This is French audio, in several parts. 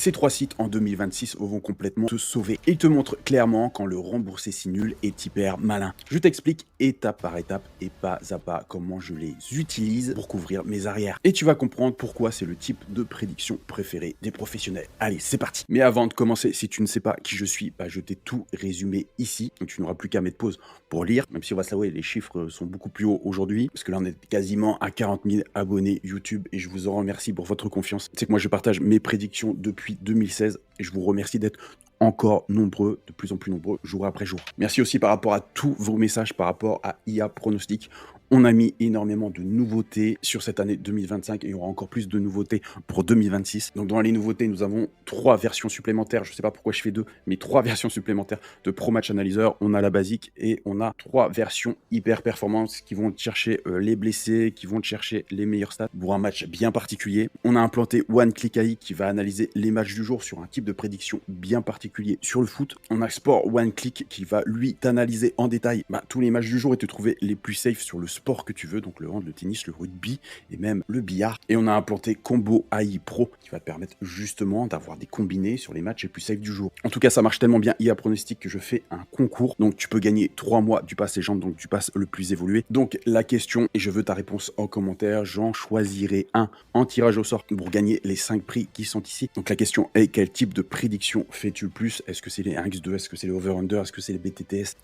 Ces 3 sites en 2026 vont complètement te sauver. Ils te montrent clairement quand le rembourser si nul est hyper malin. Je t'explique étape par étape et pas à pas comment je les utilise pour couvrir mes arrières. Et tu vas comprendre pourquoi c'est le type de prédiction préféré des professionnels. Allez, c'est parti. Mais avant de commencer, si tu ne sais pas qui je suis, je t'ai tout résumé ici. Donc tu n'auras plus qu'à mettre pause pour lire. Même si on va se l'avouer, les chiffres sont beaucoup plus hauts aujourd'hui. Parce que là, on est quasiment à 40 000 abonnés YouTube. Et je vous en remercie pour votre confiance. C'est que moi, je partage mes prédictions depuis 2016 et je vous remercie d'être encore nombreux, de plus en plus nombreux, jour après jour. Merci aussi par rapport à tous vos messages par rapport à IA Pronostic. On a mis énormément de nouveautés sur cette année 2025 et il y aura encore plus de nouveautés pour 2026. Donc dans les nouveautés, nous avons 3 versions supplémentaires. Je ne sais pas pourquoi je fais 2, mais 3 versions supplémentaires de Pro Match Analyzer. On a la basique et on a 3 versions hyper performantes qui vont te chercher les blessés, qui vont te chercher les meilleurs stats pour un match bien particulier. On a implanté One Click AI qui va analyser les matchs du jour sur un type de prédiction bien particulier sur le foot. On a Sport One Click qui va lui t'analyser en détail tous les matchs du jour et te trouver les plus safe sur le sport que tu veux, donc le hand, le tennis, le rugby et même le billard. Et on a implanté Combo AI Pro qui va te permettre justement d'avoir des combinés sur les matchs les plus safe du jour. En tout cas, ça marche tellement bien IA Pronostic que je fais un concours, donc tu peux gagner 3 mois du pass légende, donc du pass le plus évolué. Donc la question, et je veux ta réponse en commentaire, j'en choisirai un en tirage au sort pour gagner les 5 prix qui sont ici. Donc la question est, quel type de prédiction fais-tu le plus? Est-ce que c'est les 1x2, est-ce que c'est les over-under, est-ce que c'est les BTTS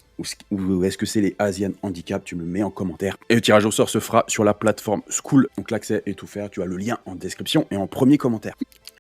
ou est-ce que c'est les Asian Handicap? Tu me le mets en commentaire. Et le tirage au sort se fera sur la plateforme School. Donc l'accès est offert. Tu as le lien en description et en premier commentaire.